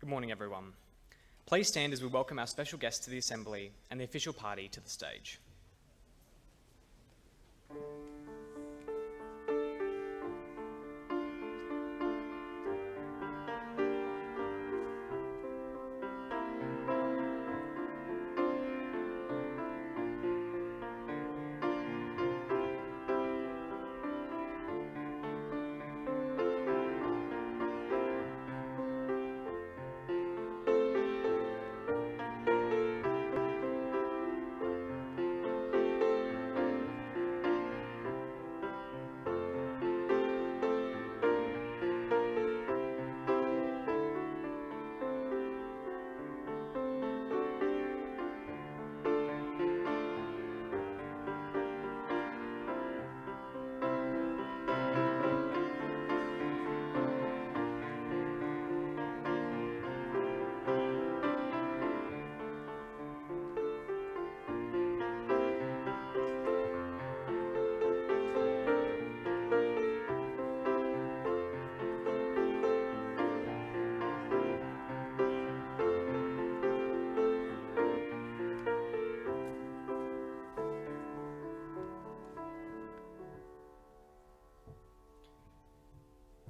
Good morning, everyone. Please stand as we welcome our special guests to the Assembly and the official party to the stage.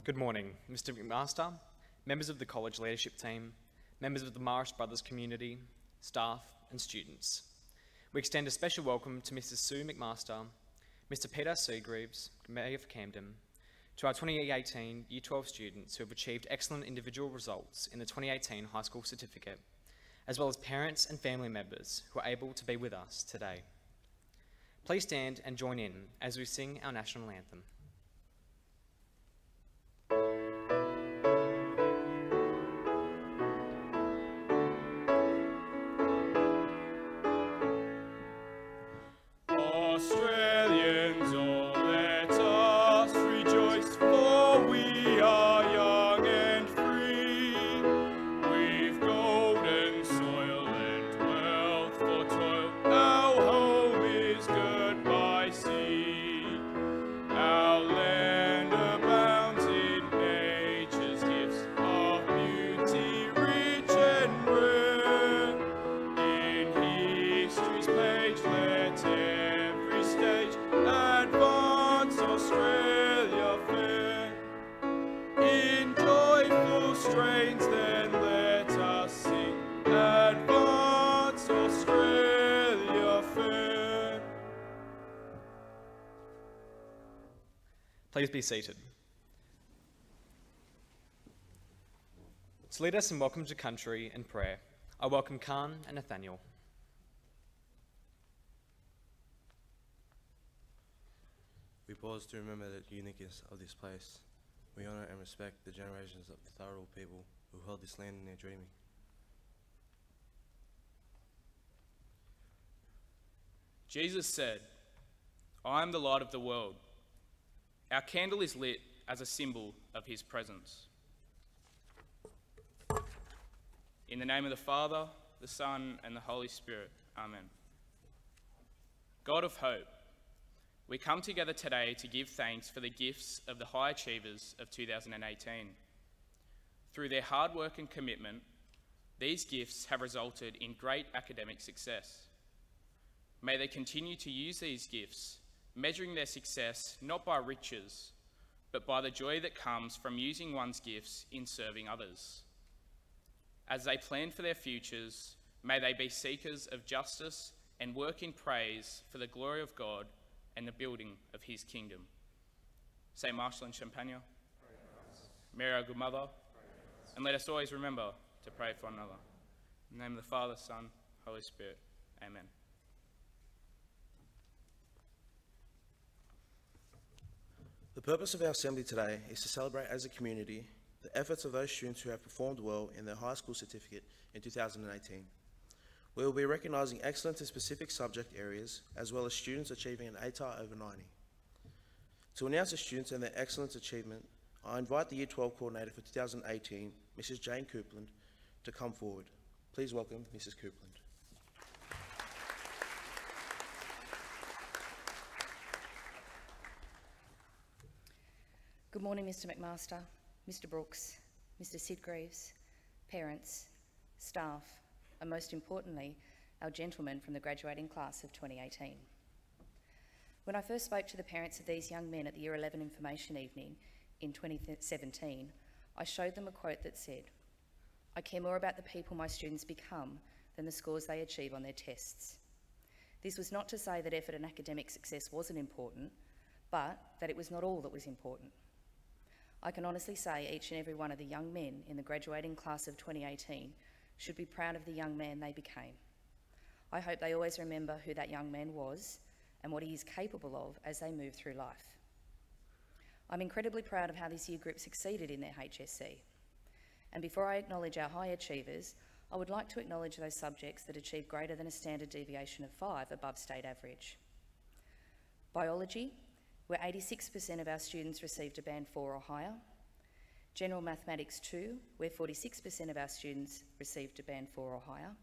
Good morning, Mr. McMaster, members of the college leadership team, members of the Marist Brothers community, staff and students. We extend a special welcome to Mrs. Sue McMaster, Mr. Peter Seagreaves, Mayor for Camden, to our 2018 Year 12 students who have achieved excellent individual results in the 2018 High School Certificate, as well as parents and family members who are able to be with us today. Please stand and join in as we sing our national anthem. Australians, oh, let us rejoice, for we are young and free. We've golden soil and wealth for toil. Our home is good by sea. Our land abounds in nature's gifts of beauty, rich and rare. In history's page, let every stage advance Australia fair. In joyful strains then let us sing, advance Australia fair. Please be seated. To lead us in welcome to country and prayer, I welcome Khan and Nathaniel. We pause to remember the uniqueness of this place. We honour and respect the generations of the Tharal people who held this land in their dreaming. Jesus said, "I am the light of the world." Our candle is lit as a symbol of his presence. In the name of the Father, the Son, and the Holy Spirit, amen. God of hope, we come together today to give thanks for the gifts of the high achievers of 2018. Through their hard work and commitment, these gifts have resulted in great academic success. May they continue to use these gifts, measuring their success not by riches, but by the joy that comes from using one's gifts in serving others. As they plan for their futures, may they be seekers of justice and work in praise for the glory of God and the building of his kingdom. St. Marshall and Champagne, Mary our good mother, and let us always remember to pray for one another. In the name of the Father, Son, Holy Spirit, amen. The purpose of our assembly today is to celebrate as a community the efforts of those students who have performed well in their high school certificate in 2018. We will be recognising excellence in specific subject areas, as well as students achieving an ATAR over 90. To announce the students and their excellence achievement, I invite the Year 12 Coordinator for 2018, Mrs. Jane Coupland, to come forward. Please welcome Mrs. Coupland. Good morning, Mr. McMaster, Mr. Brooks, Mr. Seagreaves, parents, staff, and most importantly, our gentlemen from the graduating class of 2018. When I first spoke to the parents of these young men at the Year 11 Information Evening in 2017, I showed them a quote that said, "I care more about the people my students become than the scores they achieve on their tests." This was not to say that effort and academic success wasn't important, but that it was not all that was important. I can honestly say each and every one of the young men in the graduating class of 2018 should be proud of the young man they became. I hope they always remember who that young man was and what he is capable of as they move through life. I'm incredibly proud of how this year group succeeded in their HSC. And before I acknowledge our high achievers, I would like to acknowledge those subjects that achieved greater than a standard deviation of 5 above state average. Biology, where 86% of our students received a band 4 or higher. General Mathematics 2, where 46% of our students received a band 4 or higher.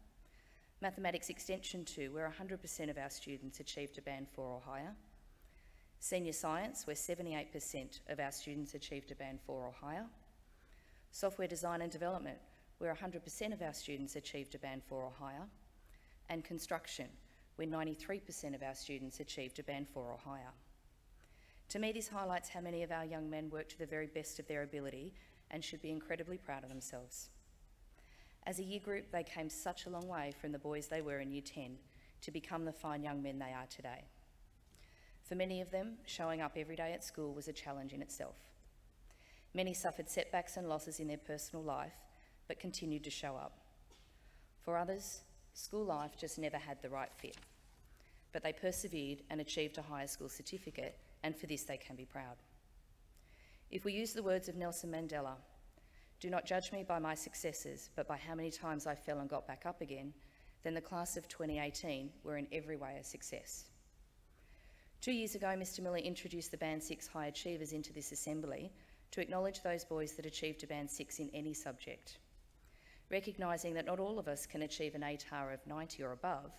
Mathematics Extension 2, where 100% of our students achieved a band 4 or higher. Senior Science, where 78% of our students achieved a band 4 or higher. Software Design and Development, where 100% of our students achieved a band 4 or higher. And Construction, where 93% of our students achieved a band 4 or higher. To me, this highlights how many of our young men work to the very best of their ability and should be incredibly proud of themselves. As a year group, they came such a long way from the boys they were in Year 10 to become the fine young men they are today. For many of them, showing up every day at school was a challenge in itself. Many suffered setbacks and losses in their personal life, but continued to show up. For others, school life just never had the right fit, but they persevered and achieved a higher school certificate, and for this they can be proud. If we use the words of Nelson Mandela, "Do not judge me by my successes, but by how many times I fell and got back up again," then the class of 2018 were in every way a success. 2 years ago, Mr. Miller introduced the Band 6 High Achievers into this assembly to acknowledge those boys that achieved a Band 6 in any subject. Recognising that not all of us can achieve an ATAR of 90 or above,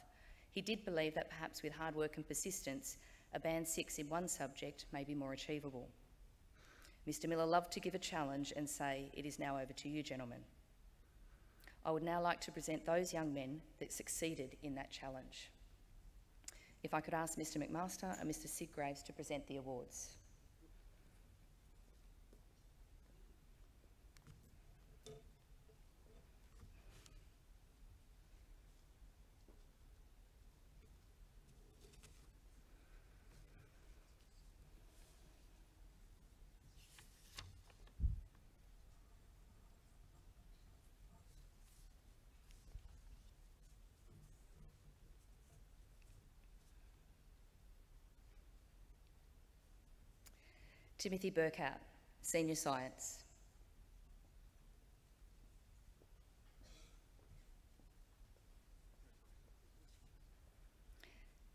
he did believe that perhaps with hard work and persistence, a Band 6 in one subject may be more achievable. Mr. Miller loved to give a challenge and say, "It is now over to you, gentlemen." I would now like to present those young men that succeeded in that challenge. If I could ask Mr. McMaster and Mr. Sid Graves to present the awards. Timothy Burkout, Senior Science.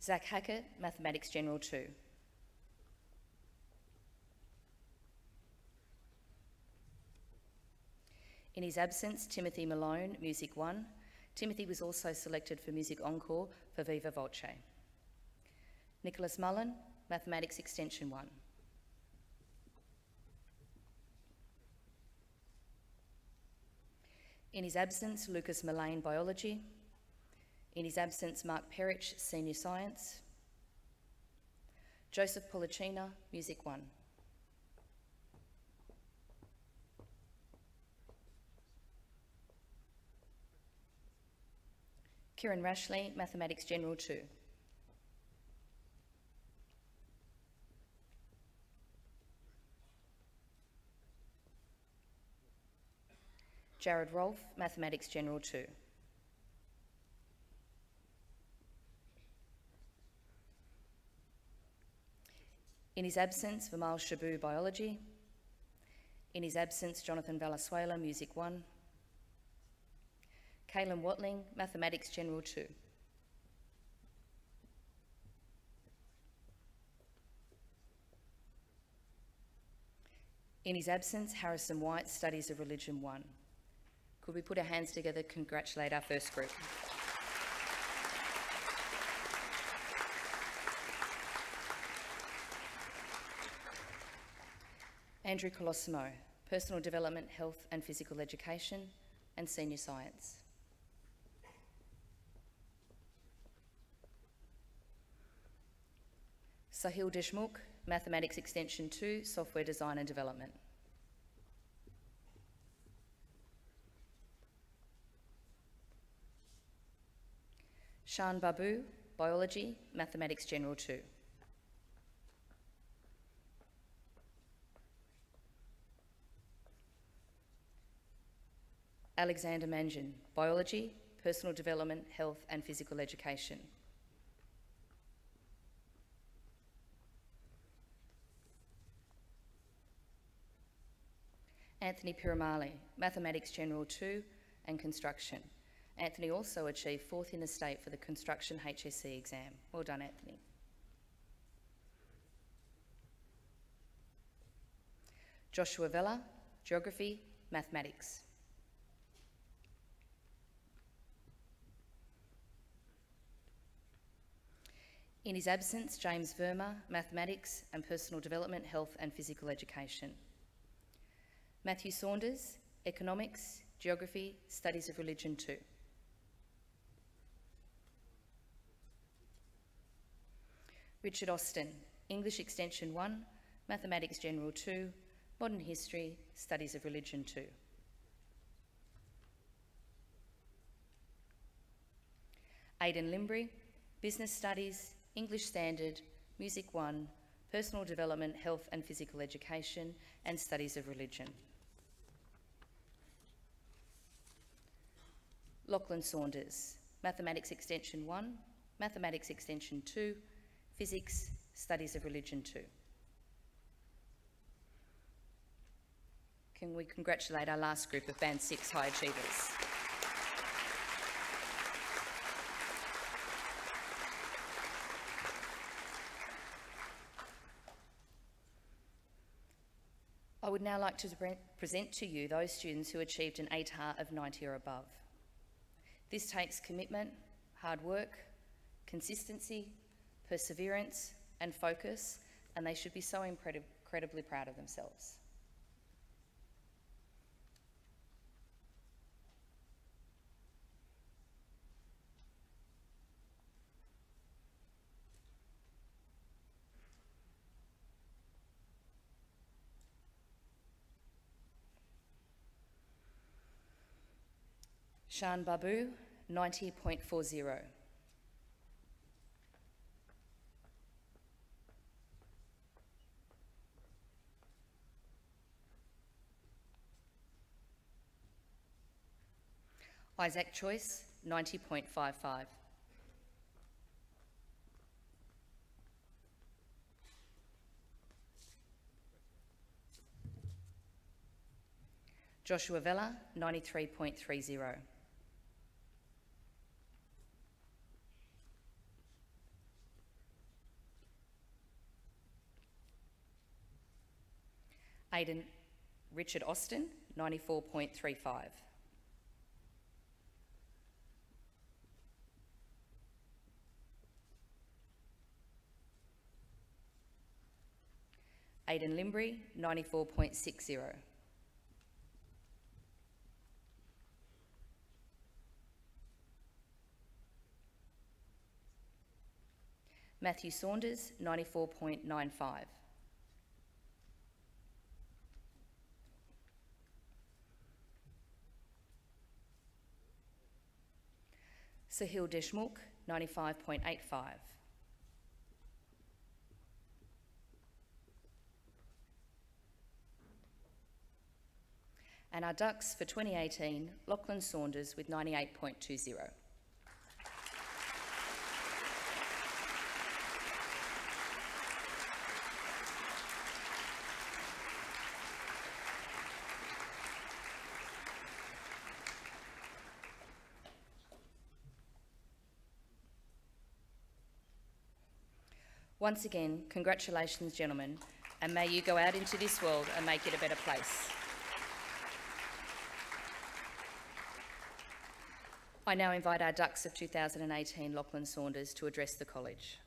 Zach Hackett, Mathematics General 2. In his absence, Timothy Malone, Music 1. Timothy was also selected for Music Encore for Viva Voce. Nicholas Mullen, Mathematics Extension 1. In his absence, Lucas Mullane, Biology. In his absence, Mark Perrich, Senior Science. Joseph Policina, Music 1. Kieran Rashley, Mathematics General 2. Jared Rolfe, Mathematics General 2. In his absence, Vimal Shabu, Biology. In his absence, Jonathan Valenzuela, Music 1. Kaylin Watling, Mathematics General 2. In his absence, Harrison White, Studies of Religion 1. Could we put our hands together to congratulate our first group? Andrew Colosimo, Personal Development, Health and Physical Education, and Senior Science. Sahil Deshmukh, Mathematics Extension 2, Software Design and Development. Shan Babu, Biology, Mathematics General 2. Alexander Manjan, Biology, Personal Development, Health and Physical Education. Anthony Piramali, Mathematics General 2 and Construction. Anthony also achieved 4th in the state for the Construction HSC exam. Well done, Anthony. Joshua Vella, Geography, Mathematics. In his absence, James Verma, Mathematics and Personal Development, Health and Physical Education. Matthew Saunders, Economics, Geography, Studies of Religion 2. Richard Austin, English Extension 1, Mathematics General 2, Modern History, Studies of Religion 2. Aidan Limbry, Business Studies, English Standard, Music 1, Personal Development, Health and Physical Education, and Studies of Religion. Lachlan Saunders, Mathematics Extension 1, Mathematics Extension 2, Physics, Studies of Religion 2. Can we congratulate our last group of Band 6 High Achievers? I would now like to present to you those students who achieved an ATAR of 90 or above. This takes commitment, hard work, consistency, perseverance and focus, and they should be so incredibly proud of themselves. Shan Babu, 90.40. Isaac Choice, 90.55. Joshua Vella, 93.30. Aidan Richard Austin, 94.35. Aidan Limbry, 94.60. Matthew Saunders, 94.95. Sahil Deshmukh, 95.85. And our Ducks for 2018, Lachlan Saunders with 98.20. Once again, congratulations, gentlemen, and may you go out into this world and make it a better place. I now invite our Ducks of 2018, Lachlan Saunders, to address the college.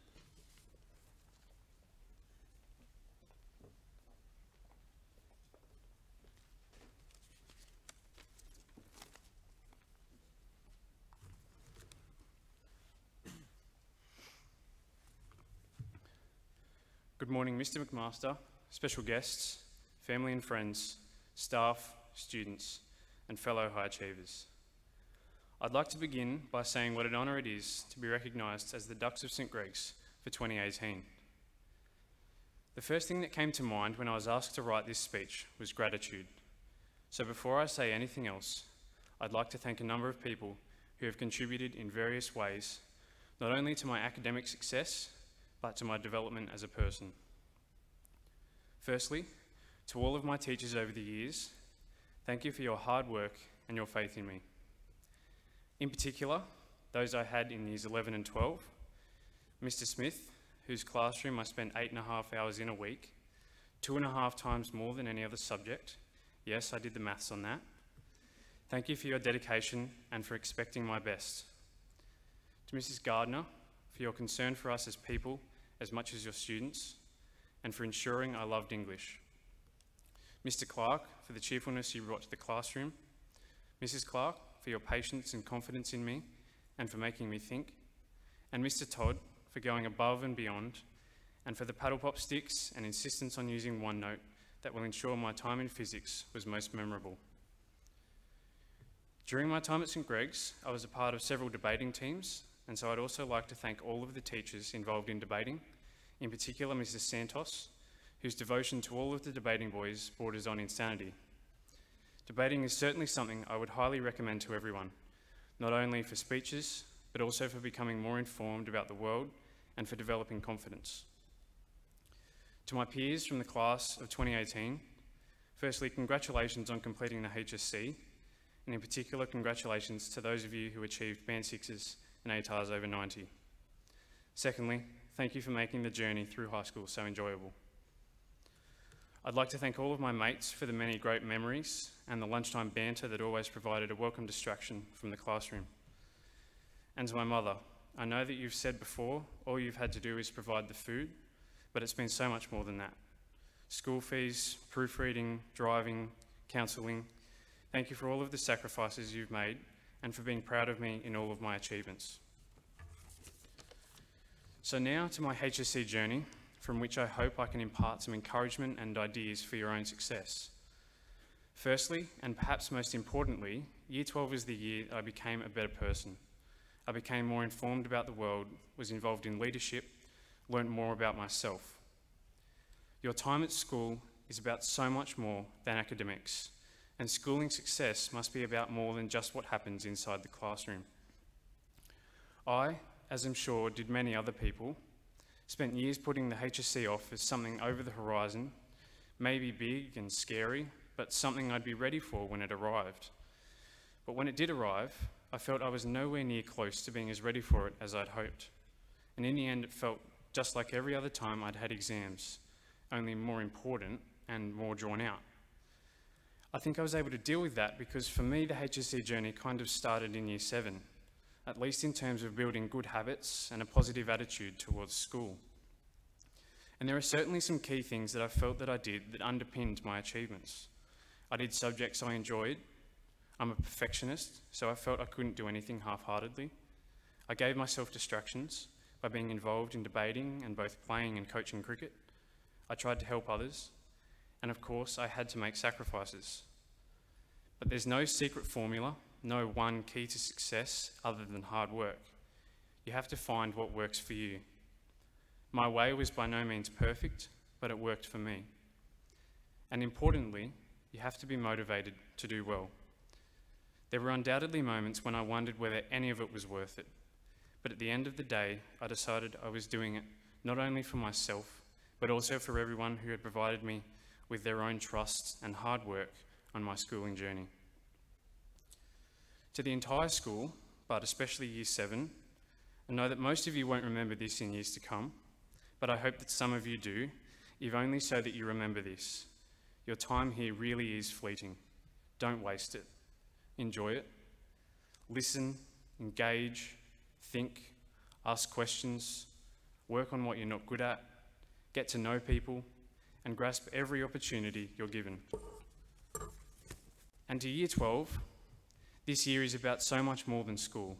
Good morning, Mr. McMaster, special guests, family and friends, staff, students, and fellow high achievers. I'd like to begin by saying what an honour it is to be recognised as the Ducks of St Greg's for 2018. The first thing that came to mind when I was asked to write this speech was gratitude. So before I say anything else, I'd like to thank a number of people who have contributed in various ways, not only to my academic success, but to my development as a person. Firstly, to all of my teachers over the years, thank you for your hard work and your faith in me. In particular, those I had in years 11 and 12, Mr. Smith, whose classroom I spent 8.5 hours in a week, 2.5 times more than any other subject. Yes, I did the maths on that. Thank you for your dedication and for expecting my best. To Mrs. Gardner, for your concern for us as people as much as your students, and for ensuring I loved English. Mr. Clark, for the cheerfulness you brought to the classroom. Mrs. Clark, for your patience and confidence in me, and for making me think. And Mr. Todd, for going above and beyond, and for the paddle pop sticks and insistence on using OneNote that will ensure my time in physics was most memorable. During my time at St Greg's, I was a part of several debating teams, and so I'd also like to thank all of the teachers involved in debating, in particular Mrs. Santos, whose devotion to all of the debating boys borders on insanity. Debating is certainly something I would highly recommend to everyone, not only for speeches, but also for becoming more informed about the world and for developing confidence. To my peers from the class of 2018, firstly, congratulations on completing the HSC, and in particular, congratulations to those of you who achieved Band 6s and ATARs over 90. Secondly, thank you for making the journey through high school so enjoyable. I'd like to thank all of my mates for the many great memories and the lunchtime banter that always provided a welcome distraction from the classroom. And to my mother, I know that you've said before, all you've had to do is provide the food, but it's been so much more than that. School fees, proofreading, driving, counselling. Thank you for all of the sacrifices you've made and for being proud of me in all of my achievements. So now to my HSC journey, from which I hope I can impart some encouragement and ideas for your own success. Firstly, and perhaps most importantly, Year 12 is the year I became a better person. I became more informed about the world, was involved in leadership, learned more about myself. Your time at school is about so much more than academics, and schooling success must be about more than just what happens inside the classroom. I, as I'm sure did many other people, spent years putting the HSC off as something over the horizon, maybe big and scary, but something I'd be ready for when it arrived. But when it did arrive, I felt I was nowhere near close to being as ready for it as I'd hoped. And in the end, it felt just like every other time I'd had exams, only more important and more drawn out. I think I was able to deal with that because for me, the HSC journey kind of started in Year 7, at least in terms of building good habits and a positive attitude towards school. And there are certainly some key things that I felt that I did that underpinned my achievements. I did subjects I enjoyed. I'm a perfectionist, so I felt I couldn't do anything half-heartedly. I gave myself distractions by being involved in debating and both playing and coaching cricket. I tried to help others. And of course, I had to make sacrifices. But there's no secret formula, no one key to success other than hard work. You have to find what works for you. My way was by no means perfect, but it worked for me. And importantly, you have to be motivated to do well. There were undoubtedly moments when I wondered whether any of it was worth it. But at the end of the day, I decided I was doing it not only for myself, but also for everyone who had provided me with their own trust and hard work on my schooling journey. To the entire school, but especially Year 7, I know that most of you won't remember this in years to come, but I hope that some of you do, if only so that you remember this. Your time here really is fleeting. Don't waste it. Enjoy it. Listen, engage, think, ask questions, work on what you're not good at, get to know people, and grasp every opportunity you're given. And to Year 12, this year is about so much more than school.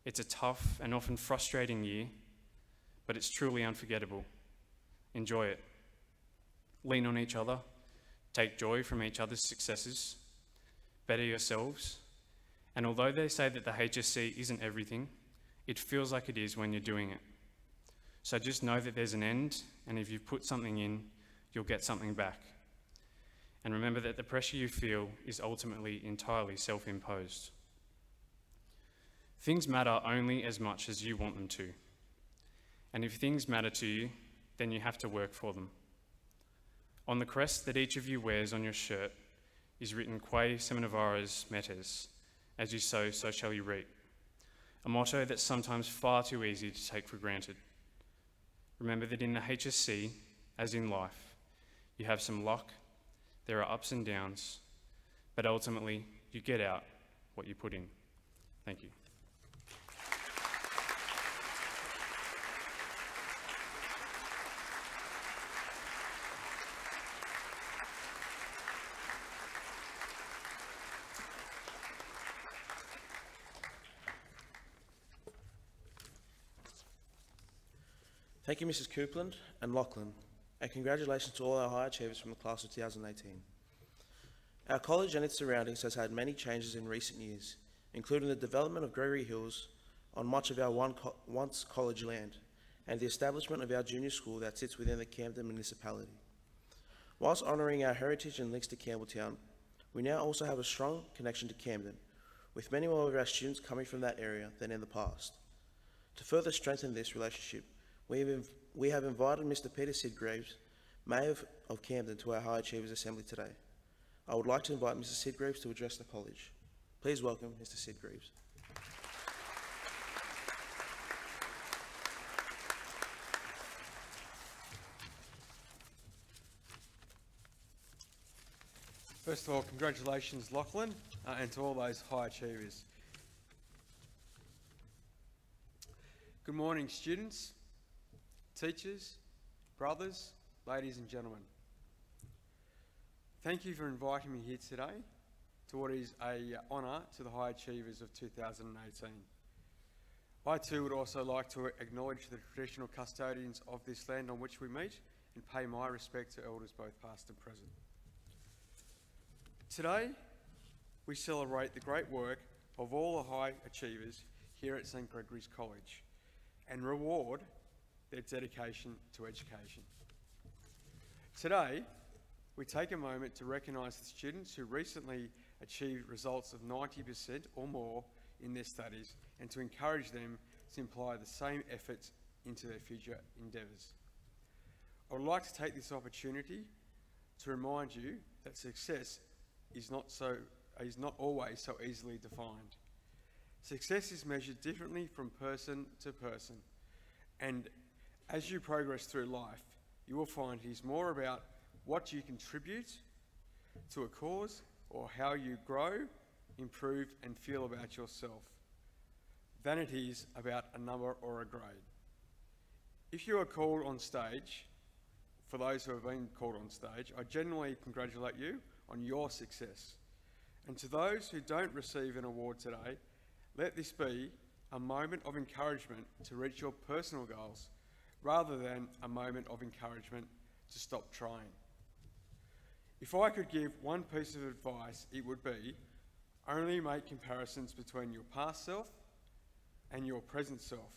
It's a tough and often frustrating year, but it's truly unforgettable. Enjoy it. Lean on each other, take joy from each other's successes, better yourselves, and although they say that the HSC isn't everything, it feels like it is when you're doing it. So just know that there's an end, and if you put something in, you'll get something back. And remember that the pressure you feel is ultimately entirely self-imposed. Things matter only as much as you want them to. And if things matter to you, then you have to work for them. On the crest that each of you wears on your shirt is written Quae Seminavaris Metes, as you sow, so shall you reap. A motto that's sometimes far too easy to take for granted. Remember that in the HSC, as in life, you have some luck, there are ups and downs, but ultimately you get out what you put in. Thank you. Thank you, Mrs. Coupland and Lachlan, and congratulations to all our high achievers from the class of 2018. Our college and its surroundings has had many changes in recent years, including the development of Gregory Hills on much of our once college land, and the establishment of our junior school that sits within the Camden municipality. Whilst honouring our heritage and links to Campbelltown, we now also have a strong connection to Camden, with many more of our students coming from that area than in the past. To further strengthen this relationship, we have invited Mr. Peter Sidgraves, Mayor of Camden, to our High Achievers Assembly today. I would like to invite Mr. Sidgraves to address the college. Please welcome Mr. Sidgraves. First of all, congratulations, Lachlan, and to all those high achievers. Good morning, students, teachers, brothers, ladies and gentlemen. Thank you for inviting me here today to what is an honour to the high achievers of 2018. I too would also like to acknowledge the traditional custodians of this land on which we meet and pay my respect to elders both past and present. Today, we celebrate the great work of all the high achievers here at St Gregory's College and reward their dedication to education. Today, we take a moment to recognise the students who recently achieved results of 90% or more in their studies and to encourage them to apply the same efforts into their future endeavours. I would like to take this opportunity to remind you that success is not always so easily defined. Success is measured differently from person to person, and as you progress through life, you will find it is more about what you contribute to a cause or how you grow, improve and feel about yourself than it is about a number or a grade. If you are called on stage, for those who have been called on stage, I genuinely congratulate you on your success. And to those who don't receive an award today, let this be a moment of encouragement to reach your personal goals rather than a moment of encouragement to stop trying. If I could give one piece of advice, it would be only make comparisons between your past self and your present self,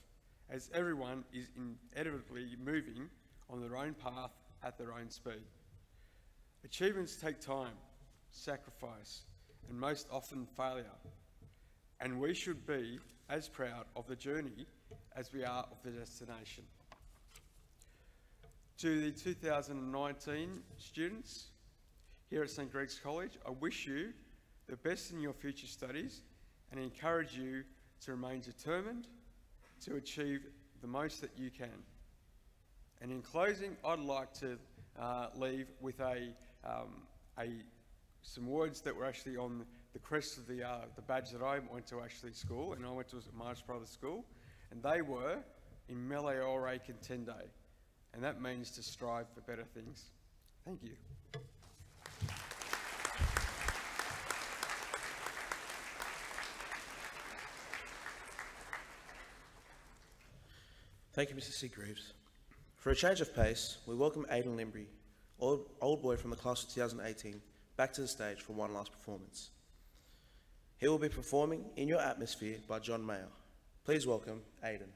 as everyone is inevitably moving on their own path at their own speed. Achievements take time, sacrifice, and most often failure, and we should be as proud of the journey as we are of the destination. To the 2019 students here at St Greg's College, I wish you the best in your future studies and encourage you to remain determined to achieve the most that you can. And in closing, I'd like to leave with some words that were actually on the crest of the badge that I went to school, and I went to Marist Brothers School, and they were in Mele Ore Contende, and that means to strive for better things. Thank you. Thank you, Mr. Seagraves. For a change of pace, we welcome Aidan Limbry, old boy from the class of 2018, back to the stage for one last performance. He will be performing In Your Atmosphere by John Mayer. Please welcome Aidan.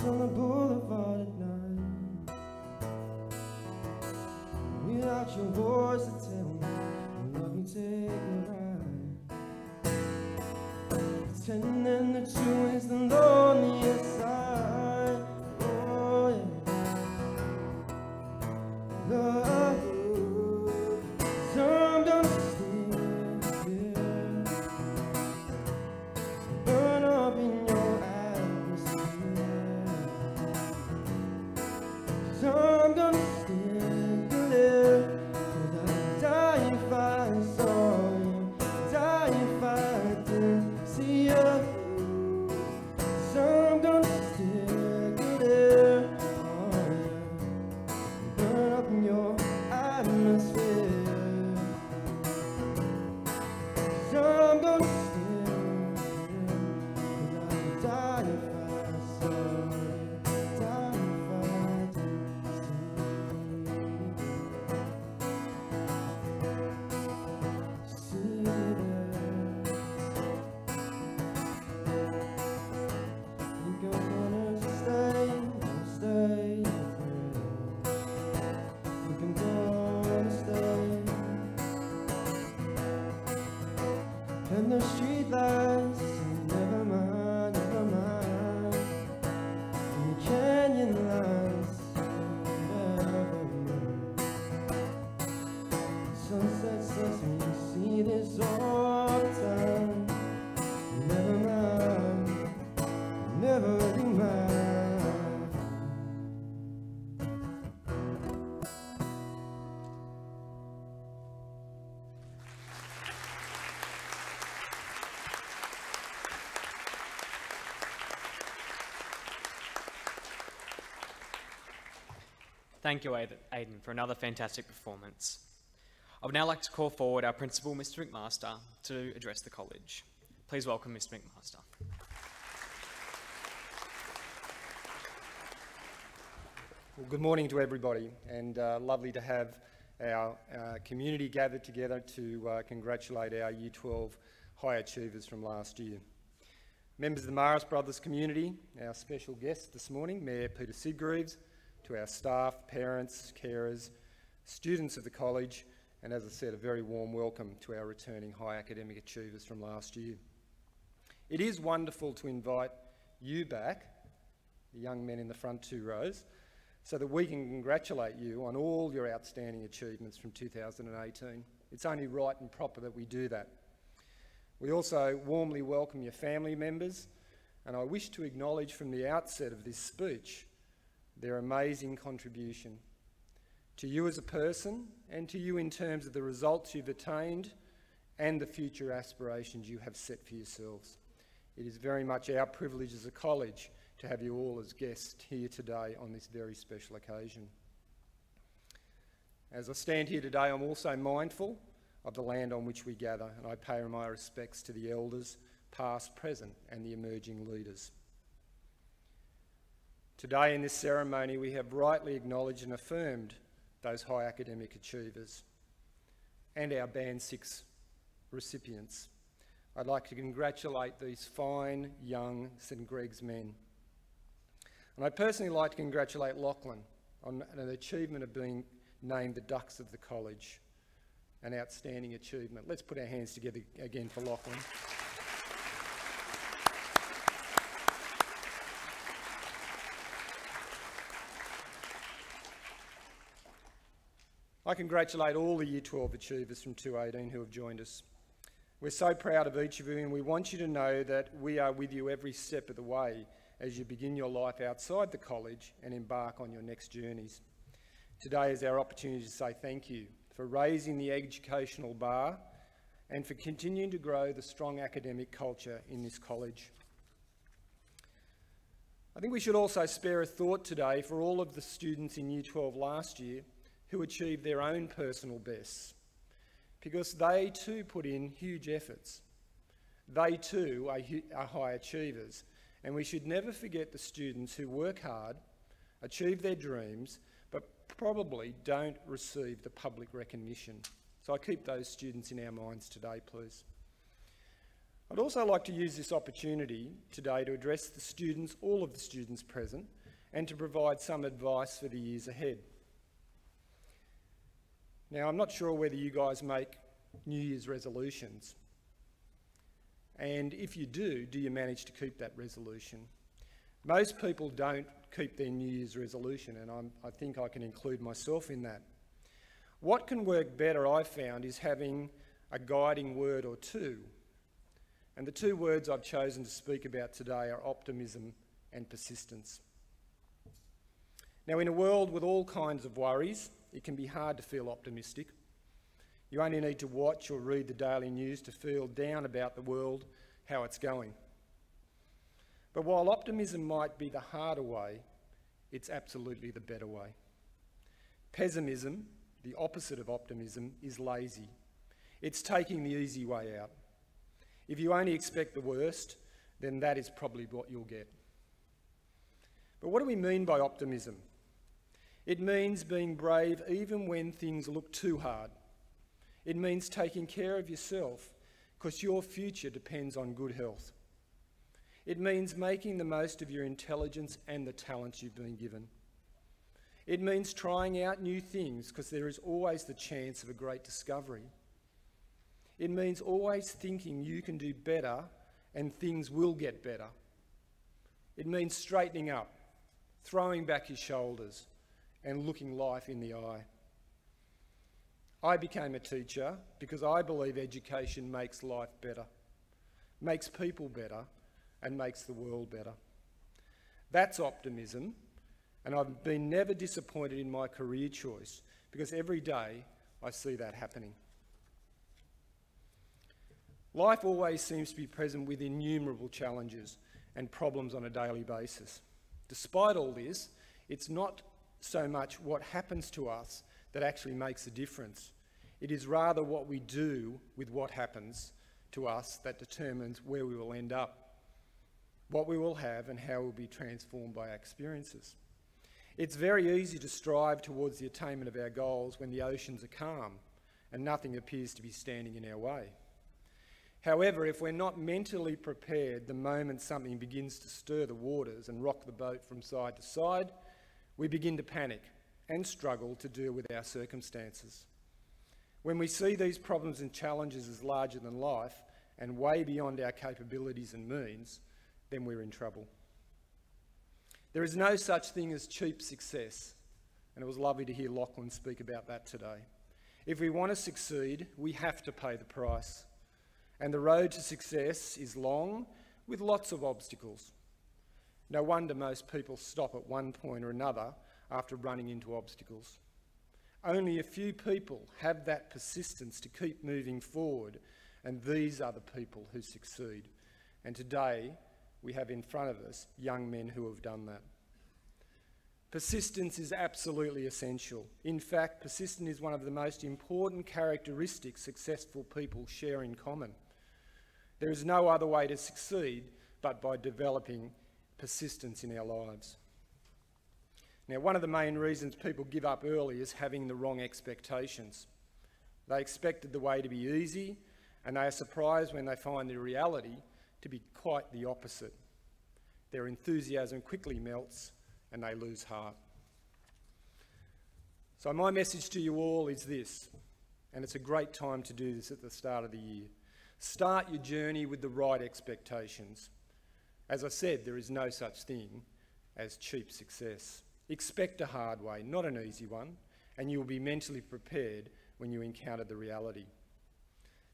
On the boulevard at night, without your voice to tell me, love me, take a ride, pretending that you is the loneliest side. Oh yeah, love you, some don't sleep here, burn up in your atmosphere. So I'm gonna stick a live, 'cause I'd die if I saw you, die if I didn't see you. So I'm gonna stick a live, oh yeah, burn up in your atmosphere. So I'm gonna stick a live, 'cause I'd die if I saw you, die if I didn't. And the street lights say never mind, never mind. And the canyon lights say never mind. Sunset says we see this all the time. Never mind, never mind. Thank you, Aidan, for another fantastic performance. I would now like to call forward our principal, Mr. McMaster, to address the college. Please welcome Mr. McMaster. Well, good morning to everybody, and lovely to have our community gathered together to congratulate our Year 12 high achievers from last year. Members of the Maris Brothers community, our special guest this morning, Mayor Peter Sidgreaves, to our staff, parents, carers, students of the college, and as I said, a very warm welcome to our returning high academic achievers from last year. It is wonderful to invite you back, the young men in the front two rows, so that we can congratulate you on all your outstanding achievements from 2018. It's only right and proper that we do that. We also warmly welcome your family members, and I wish to acknowledge from the outset of this speech their amazing contribution to you as a person and to you in terms of the results you've attained and the future aspirations you have set for yourselves. It is very much our privilege as a college to have you all as guests here today on this very special occasion. As I stand here today, I'm also mindful of the land on which we gather, and I pay my respects to the elders, past, present, and the emerging leaders. Today in this ceremony, we have rightly acknowledged and affirmed those high academic achievers and our Band 6 recipients. I'd like to congratulate these fine, young St Greg's men. And I'd personally like to congratulate Lachlan on an achievement of being named the Ducks of the College, an outstanding achievement. Let's put our hands together again for Lachlan. I congratulate all the Year 12 achievers from 2018 who have joined us. We're so proud of each of you, and we want you to know that we are with you every step of the way as you begin your life outside the college and embark on your next journeys. Today is our opportunity to say thank you for raising the educational bar and for continuing to grow the strong academic culture in this college. I think we should also spare a thought today for all of the students in Year 12 last year who achieved their own personal bests, because they too put in huge efforts. They too are high achievers, and we should never forget the students who work hard, achieve their dreams, but probably don't receive the public recognition. So I keep those students in our minds today, please. I'd also like to use this opportunity today to address the students, all of the students present, and to provide some advice for the years ahead. Now, I'm not sure whether you guys make New Year's resolutions. And if you do you manage to keep that resolution? Most people don't keep their New Year's resolution, and I think I can include myself in that. What can work better, I've found, is having a guiding word or two. And the two words I've chosen to speak about today are optimism and persistence. Now, in a world with all kinds of worries, it can be hard to feel optimistic. You only need to watch or read the daily news to feel down about the world, how it's going. But while optimism might be the harder way, it's absolutely the better way. Pessimism, the opposite of optimism, is lazy. It's taking the easy way out. If you only expect the worst, then that is probably what you'll get. But what do we mean by optimism? It means being brave even when things look too hard. It means taking care of yourself because your future depends on good health. It means making the most of your intelligence and the talents you've been given. It means trying out new things because there is always the chance of a great discovery. It means always thinking you can do better and things will get better. It means straightening up, throwing back your shoulders, and looking life in the eye. I became a teacher because I believe education makes life better, makes people better, and makes the world better. That's optimism, and I've been never disappointed in my career choice because every day I see that happening. Life always seems to be present with innumerable challenges and problems on a daily basis. Despite all this, it's not so much what happens to us that actually makes a difference. It is rather what we do with what happens to us that determines where we will end up, what we will have, and how we'll be transformed by our experiences. It's very easy to strive towards the attainment of our goals when the oceans are calm and nothing appears to be standing in our way. However, if we're not mentally prepared the moment something begins to stir the waters and rock the boat from side to side, we begin to panic and struggle to deal with our circumstances. When we see these problems and challenges as larger than life and way beyond our capabilities and means, then we're in trouble. There is no such thing as cheap success, and it was lovely to hear Lachlan speak about that today. If we want to succeed, we have to pay the price. And the road to success is long, with lots of obstacles. No wonder most people stop at one point or another after running into obstacles. Only a few people have that persistence to keep moving forward, and these are the people who succeed. And today, we have in front of us young men who have done that. Persistence is absolutely essential. In fact, persistence is one of the most important characteristics successful people share in common. There is no other way to succeed but by developing persistence in our lives. Now, one of the main reasons people give up early is having the wrong expectations. They expected the way to be easy, and they are surprised when they find the reality to be quite the opposite. Their enthusiasm quickly melts and they lose heart. So my message to you all is this, and it's a great time to do this at the start of the year. Start your journey with the right expectations. As I said, there is no such thing as cheap success. Expect a hard way, not an easy one, and you will be mentally prepared when you encounter the reality.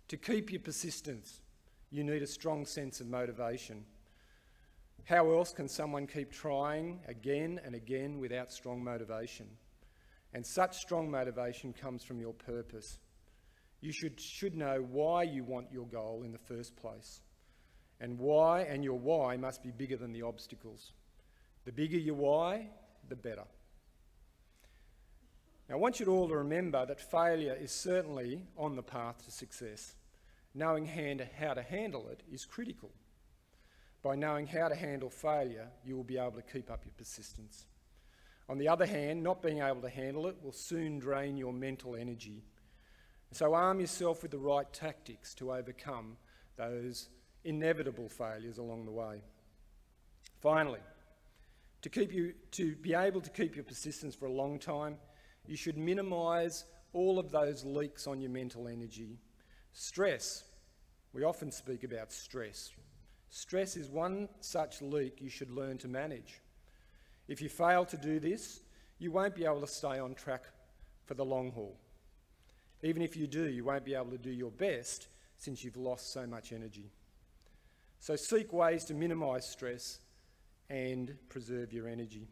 To keep your persistence, you need a strong sense of motivation. How else can someone keep trying again and again without strong motivation? And such strong motivation comes from your purpose. You should know why you want your goal in the first place. And your why must be bigger than the obstacles. The bigger your why, the better. Now, I want you all to remember that failure is certainly on the path to success. Knowing how to handle it is critical. By knowing how to handle failure, you will be able to keep up your persistence. On the other hand, not being able to handle it will soon drain your mental energy. So arm yourself with the right tactics to overcome those inevitable failures along the way. Finally, to be able to keep your persistence for a long time, you should minimise all of those leaks on your mental energy. Stress. We often speak about stress. Stress is one such leak you should learn to manage. If you fail to do this, you won't be able to stay on track for the long haul. Even if you do, you won't be able to do your best since you've lost so much energy. So seek ways to minimise stress and preserve your energy.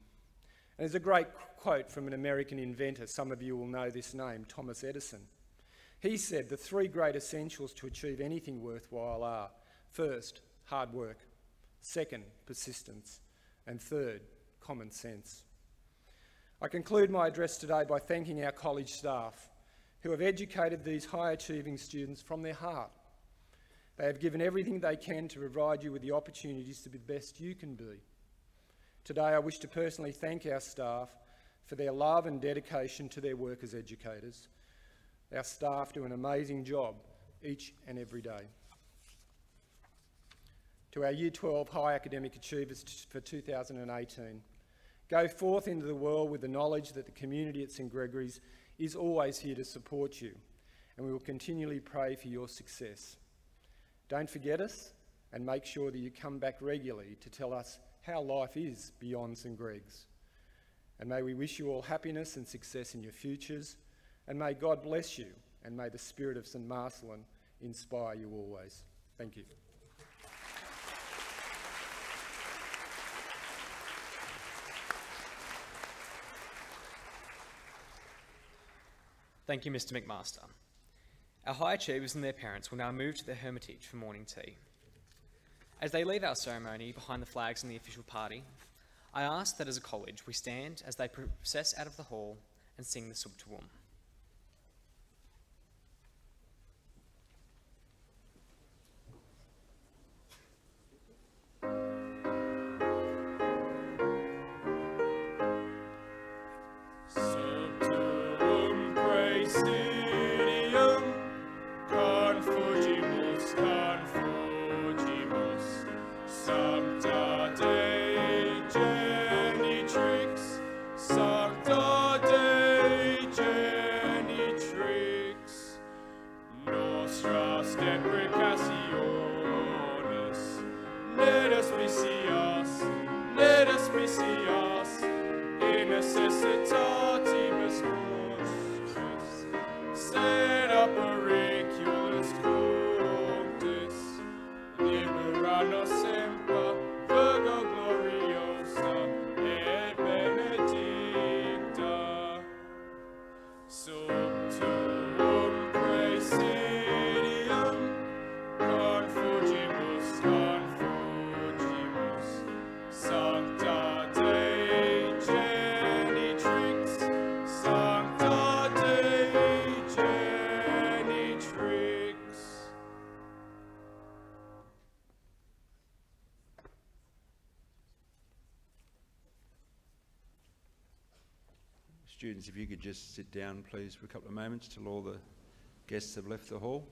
And there's a great quote from an American inventor, some of you will know this name, Thomas Edison. He said the three great essentials to achieve anything worthwhile are, first, hard work, second, persistence, and third, common sense. I conclude my address today by thanking our college staff who have educated these high-achieving students from their heart. They have given everything they can to provide you with the opportunities to be the best you can be. Today, I wish to personally thank our staff for their love and dedication to their work as educators. Our staff do an amazing job each and every day. To our Year 12 High Academic Achievers for 2018, go forth into the world with the knowledge that the community at St Gregory's is always here to support you, and we will continually pray for your success. Don't forget us, and make sure that you come back regularly to tell us how life is beyond St Greg's. And may we wish you all happiness and success in your futures, and may God bless you, and may the spirit of St Marcelin inspire you always. Thank you. Thank you, Mr. McMaster. Our high achievers and their parents will now move to the Hermitage for morning tea. As they leave our ceremony behind the flags in the official party, I ask that as a college we stand as they process out of the hall and sing the Subtuum. Subtuum praesidium, confugimus, confugimus, sancta Dei genitrix, sancta Dei genitrix, nostras deprecationes, ne despicias, in necessitatibus nostris, sed a periculus cunctis, libera nos semper, Virgo gloriosa et benedicta. Subtuum praesidium, confugimus, confugimus, sancta Dei genitrix, sancta Dei genitrix. Students, if you could just sit down, please, for a couple of moments till all the guests have left the hall.